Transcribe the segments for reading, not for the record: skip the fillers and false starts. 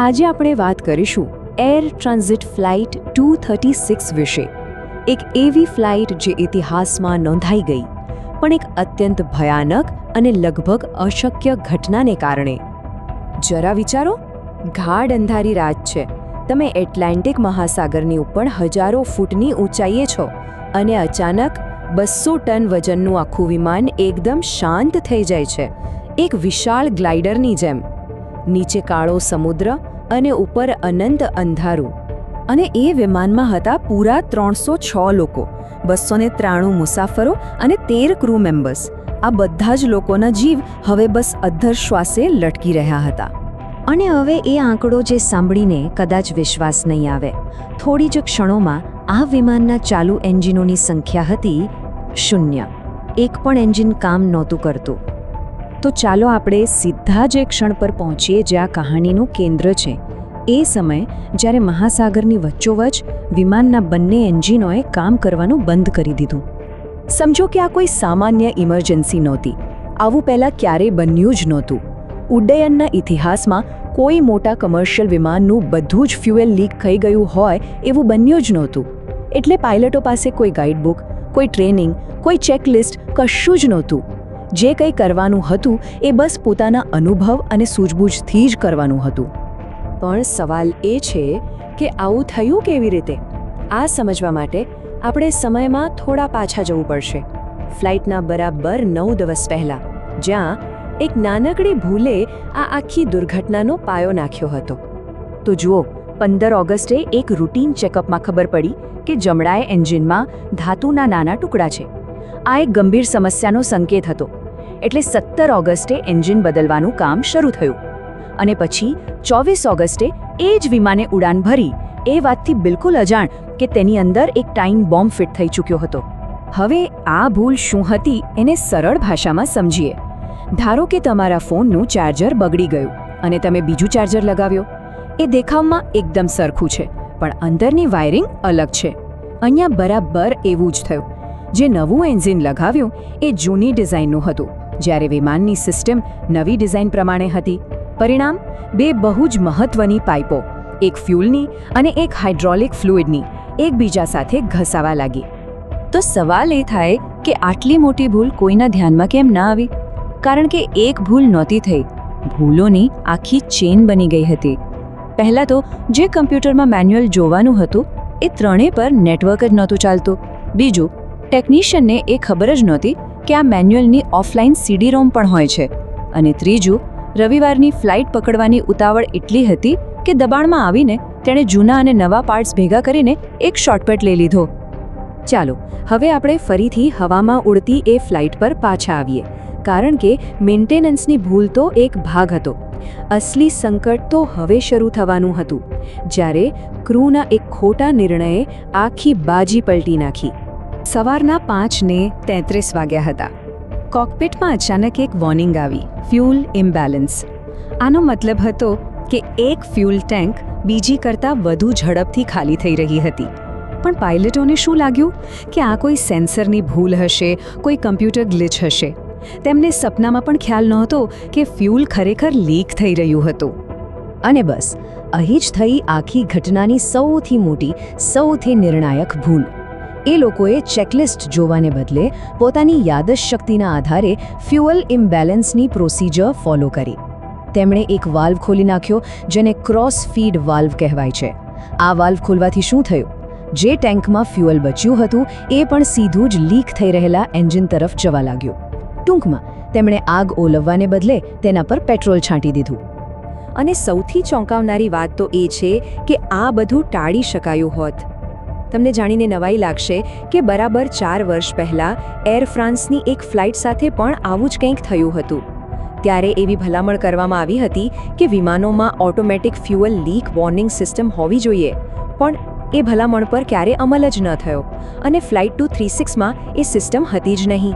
આજે આપણે વાત કરીશું એર ટ્રાન્ઝિટ ફ્લાઇટ 236 વિશે, એક એવી ફ્લાઇટ જે ઇતિહાસમાં નોંધાઈ ગઈ, પણ એક અત્યંત ભયાનક અને લગભગ અશક્ય ઘટનાને કારણે. જરા વિચારો, ગાઢ અંધારી રાત છે, તમે એટલાન્ટિક મહાસાગરની ઉપર હજારો ફૂટની ઊંચાઈએ છો અને અચાનક 200 ટન વજનનું આખું વિમાન એકદમ શાંત થઈ જાય છે, એક વિશાળ ગ્લાઇડરની જેમ. નીચે કાળો સમુદ્ર અને ઉપર અનંત અંધારું. અને એ વિમાનમાં હતા પૂરા 306 લોકો, 293 મુસાફરો અને 13 ક્રૂ મેમ્બર્સ. આ બધા જ લોકોના જીવ હવે બસ અધ્ધર શ્વાસે લટકી રહ્યા હતા. અને હવે એ આંકડો જે સાંભળીને કદાચ વિશ્વાસ નહીં આવે, થોડી જ ક્ષણોમાં આ વિમાનના ચાલુ એન્જિનોની સંખ્યા હતી 0. એક પણ એન્જિન કામ નહોતું કરતું. તો ચાલો આપણે સીધા જ એ ક્ષણ પર પહોંચીએ જ્યાં કહાનીનું કેન્દ્ર છે. એ સમય જ્યારે મહાસાગરની વચ્ચોવચ વિમાનના બંને એન્જિનોએ કામ કરવાનું બંધ કરી દીધું. સમજો કે આ કોઈ સામાન્ય ઇમરજન્સી નહોતી. આવું પહેલાં ક્યારેય બન્યું જ નહોતું. ઉડ્ડયનના ઇતિહાસમાં કોઈ મોટા કમર્શિયલ વિમાનનું બધું જ ફ્યુએલ લીક થઈ ગયું હોય એવું બન્યું જ નહોતું. એટલે પાયલટો પાસે કોઈ ગાઈડબુક, કોઈ ટ્રેનિંગ, કોઈ ચેકલિસ્ટ કશું જ નહોતું. જે કંઈ કરવાનું હતું એ બસ પોતાના અનુભવ અને સૂઝબૂઝથી જ કરવાનું હતું. પણ સવાલ એ છે કે આવું થયું કેવી રીતે? આ સમજવા માટે આપણે સમયમાં થોડા પાછા જવું પડશે. ફ્લાઇટના બરાબર 9 દિવસ પહેલાં, જ્યાં એક નાનકડી ભૂલે આ આખી દુર્ઘટનાનો પાયો નાખ્યો હતો. તો જુઓ, 15 ઓગસ્ટે એક રૂટીન ચેકઅપમાં ખબર પડી કે જમણાએ એન્જિનમાં ધાતુના નાના ટુકડા છે. આ એક ગંભીર સમસ્યાનો સંકેત હતો. એટલે 17 ઓગસ્ટે એન્જિન બદલવાનું કામ શરૂ થયું. અને પછી 24 ઓગસ્ટે એ જ વિમાને ઉડાન ભરી, એ વાતથી બિલકુલ અજાણ કે તેની અંદર એક ટાઈમ બોમ્બ ફિટ થઈ ચૂક્યો હતો. હવે આ ભૂલ શું હતી એને સરળ ભાષામાં સમજીએ. ધારો કે તમારા ફોનનું ચાર્જર બગડી ગયું અને તમે બીજું ચાર્જર લગાવ્યો. એ દેખાવમાં એકદમ સરખું છે, પણ અંદરની વાયરિંગ અલગ છે. અહીંયા બરાબર એવું જ થયું. જે નવું એન્જિન લગાવ્યું એ જૂની ડિઝાઇનનું હતું, જ્યારે વિમાનની સિસ્ટમ નવી ડિઝાઇન પ્રમાણે હતી. પરિણામ, બે બહુ જ મહત્વની પાઇપો, એક ફ્યુલની અને એક હાઇડ્રોલિક ફ્લુઇડની, એકબીજા સાથે ઘસાવા લાગી. તો સવાલ એ થાય કે આટલી મોટી ભૂલ કોઈના ધ્યાનમાં કેમ ના આવી? કારણ કે એક ભૂલ નહોતી થઈ, ભૂલોની આખી ચેન બની ગઈ હતી. પહેલાં તો જે કમ્પ્યુટરમાં મેન્યુઅલ જોવાનું હતું એ ત્રણેય પર નેટવર્ક જ નહોતું ચાલતું. બીજું, ટેકનિશિયનને એ ખબર જ નહોતી કે આ મેન્યુઅલની ઓફલાઈન CD-ROM પણ હોય છે. અને ત્રીજું, રવિવારની ફ્લાઇટ પકડવાની ઉતાવળ એટલી હતી કે દબાણમાં આવીને તેણે જૂના અને નવા પાર્ટ્સ ભેગા કરીને એક શોર્ટકટ લઈ લીધો. ચાલો હવે આપણે ફરીથી હવામાં ઉડતી એ ફ્લાઇટ પર પાછા આવીએ, કારણ કે મેન્ટેનન્સની ભૂલ તો એક ભાગ હતો. અસલી સંકટ તો હવે શરૂ થવાનું હતું, જ્યારે ક્રૂના એક ખોટા નિર્ણયે આખી બાજી પલટી નાખી. સવારના 5:33 વાગ્યા હતા. કોકપિટમાં અચાનક એક વોર્નિંગ આવી, ફ્યુલ ઇમ્બેલેન્સ. આનો મતલબ હતો કે એક ફ્યુલ ટેન્ક બીજી કરતાં વધુ ઝડપથી ખાલી થઈ રહી હતી. પણ પાયલટોને શું લાગ્યું કે આ કોઈ સેન્સરની ભૂલ હશે, કોઈ કમ્પ્યુટર ગ્લિચ હશે. તેમને સપનામાં પણ ખ્યાલ નહોતો કે ફ્યુલ ખરેખર લીક થઈ રહ્યું હતું. અને બસ અહીં જ થઈ આખી ઘટનાની સૌથી મોટી, સૌથી નિર્ણાયક ભૂલ. એ લોકોએ ચેકલિસ્ટ જોવાને બદલે પોતાની યાદશક્તિના આધારે ફ્યુઅલ ઇમ્બેલેન્સની પ્રોસિજર ફોલો કરી. તેમણે એક વાલ્વ ખોલી નાખ્યો જેને ક્રોસ ફીડ વાલ્વ કહેવાય છે. આ વાલ્વ ખોલવાથી શું થયું? જે ટેન્કમાં ફ્યુઅલ બચ્યું હતું એ પણ સીધું જ લીક થઈ રહેલા એન્જિન તરફ જવા લાગ્યું. ટૂંકમાં તેમણે આગ ઓલવવાને બદલે તેના પર પેટ્રોલ છાંટી દીધું. અને સૌથી ચોંકાવનારી વાત તો એ છે કે આ બધું ટાળી શકાયું હોત. તમને જાણીને નવાઈ લાગશે કે બરાબર 4 વર્ષ પહેલાં એર ફ્રાન્સની એક ફ્લાઇટ સાથે પણ આવું જ કંઈક થયું હતું. ત્યારે એવી ભલામણ કરવામાં આવી હતી કે વિમાનોમાં automatic fuel leak warning system હોવી જોઈએ, પણ એ ભલામણ પર ક્યારે અમલ જ ન થયો અને ફ્લાઇટ 236માં એ સિસ્ટમ હતી જ નહીં.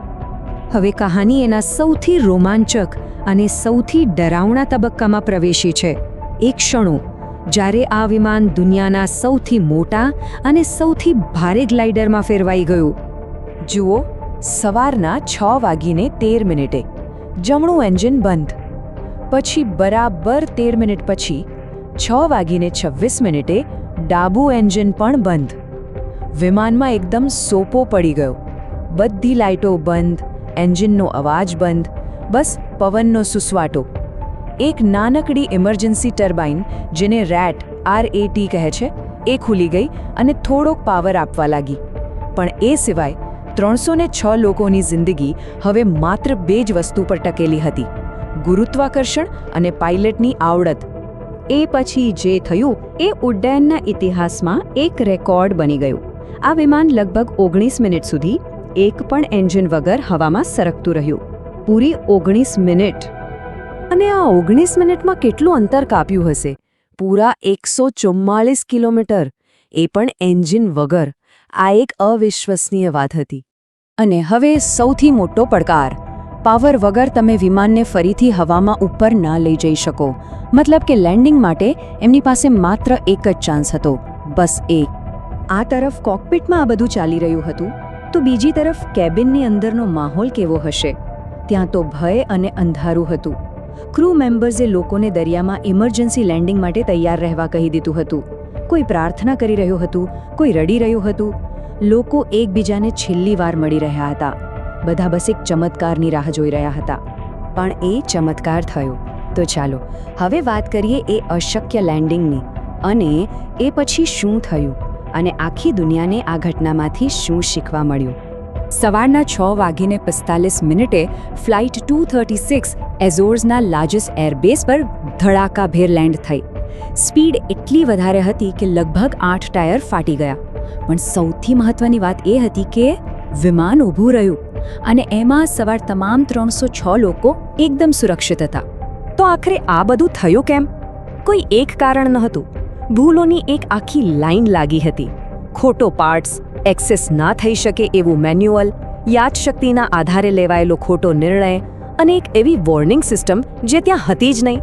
હવે કહાની એના સૌથી રોમાંચક અને સૌથી ડરાવણા તબક્કામાં પ્રવેશી છે. એ ક્ષણો જ્યારે આ વિમાન દુનિયાના સૌથી મોટા અને સૌથી ભારે ગ્લાઇડરમાં ફેરવાઈ ગયું. જુઓ, સવારના 6:13 જમણું એન્જિન બંધ. પછી બરાબર 13 મિનિટ પછી 6:26 ડાબું એન્જિન પણ બંધ. વિમાનમાં એકદમ સોપો પડી ગયો. બધી લાઇટો બંધ, એન્જિનનો અવાજ બંધ, બસ પવનનો સુસવાટો. એક નાનકડી ઇમરજન્સી ટર્બાઇન, જેને RAT કહે છે, એ ખુલી ગઈ અને થોડોક પાવર આપવા લાગી. પણ એ સિવાય 306 લોકોની જિંદગી હવે માત્ર 2 જ વસ્તુ પર ટકેલી હતી: ગુરુત્વાકર્ષણ અને પાયલટની આવડત. એ પછી જે થયું એ ઉડ્ડયનના ઇતિહાસમાં એક રેકોર્ડ બની ગયું. આ વિમાન લગભગ 19 મિનિટ સુધી એક પણ એન્જિન વગર હવામાં સરકતું રહ્યું. પૂરી 19 મિનિટ. અને આ 19 મિનિટમાં કેટલું અંતર કાપ્યું હશે? પૂરા 144 કિલોમીટર, એ પણ એન્જિન વગર. આ એક અવિશ્વસનીય વાત હતી. અને હવે સૌથી મોટો પડકાર: પાવર વગર તમે વિમાનને ફરીથી હવામાં ઉપર ના લઈ જઈ શકો. મતલબ કે લેન્ડિંગ માટે એમની પાસે માત્ર એક જ ચાન્સ હતો, બસ એક. આ તરફ કોકપિટમાં આ બધું ચાલી રહ્યું હતું, તો બીજી તરફ કેબિનની અંદરનો માહોલ કેવો હશે? ત્યાં તો ભય અને અંધારું હતું. ક્રૂ મેમ્બર્સે લોકોને દરિયામાં ઇમરજન્સી લેન્ડિંગ માટે તૈયાર રહેવા કહી દીધું હતું. કોઈ પ્રાર્થના કરી રહ્યું હતું, કોઈ રડી રહ્યું હતું. લોકો એકબીજાને છેલ્લી વાર મળી રહ્યા હતા. બધા બસ એક ચમત્કારની રાહ જોઈ રહ્યા હતા. પણ એ ચમત્કાર થયો. તો ચાલો હવે વાત કરીએ એ અશક્ય લેન્ડિંગની. અને એ પછી શું થયું, અને આખી દુનિયાને આ ઘટનામાંથી શું શીખવા મળ્યું. સવારના 6:45 ફ્લાઇટ 236 એઝોર્સના લાજસ એરબેઝ પર ધડાકાભેર લેન્ડ થઈ. સ્પીડ એટલી વધારે હતી કે લગભગ 8 ટાયર ફાટી ગયા. પણ સૌથી મહત્વની વાત એ હતી કે વિમાન ઊભું રહ્યું, અને એમાં સવાર તમામ 306 લોકો એકદમ સુરક્ષિત હતા. તો આખરે આ બધું થયું કેમ? કોઈ એક કારણ નહોતું. ભૂલોની એક આખી લાઈન લાગી હતી. ખોટો પાર્ટ્સ, એક્સેસ ના થઈ શકે એવું મેન્યુઅલ, યાદશક્તિના આધારે લેવાયેલો ખોટો નિર્ણય, અને એક એવી વોર્નિંગ સિસ્ટમ જે ત્યાં હતી જ નહીં.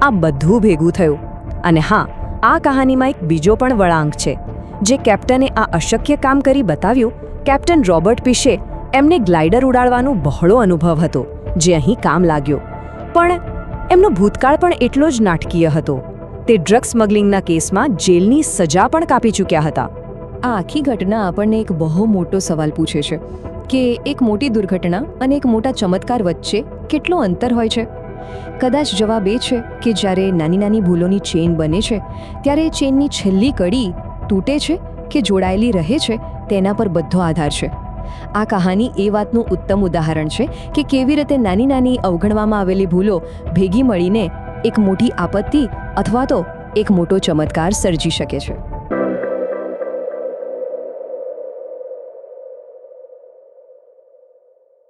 આ બધું ભેગું થયું. અને હા, આ કહાનીમાં એક બીજો પણ વળાંક છે. જે કેપ્ટને આ અશક્ય કામ કરી બતાવ્યું, કેપ્ટન રોબર્ટ પીશે, એમને ગ્લાઇડર ઉડાડવાનો બહોળો અનુભવ હતો, જે અહીં કામ લાગ્યો. પણ એમનો ભૂતકાળ પણ એટલો જ નાટકીય હતો. તે ડ્રગ સ્મગલિંગના કેસમાં જેલની સજા પણ કાપી ચૂક્યા હતા. આ આખી ઘટના આપણને એક બહુ મોટો સવાલ પૂછે છે કે એક મોટી દુર્ઘટના અને એક મોટા ચમત્કાર વચ્ચે કેટલો અંતર હોય છે. કદાચ જવાબ એ છે કે જ્યારે નાની નાની ભૂલોની ચેઇન બને છે, ત્યારે ચેઇનની છેલ્લી કડી તૂટે છે કે જોડાયેલી રહે છે, તેના પર બધો આધાર છે. આ કહાની એ વાતનું ઉત્તમ ઉદાહરણ છે કે કેવી રીતે નાની નાની અવગણવામાં આવેલી ભૂલો ભેગી મળીને એક મોટી આપત્તિ અથવા તો એક મોટો ચમત્કાર સર્જી શકે છે.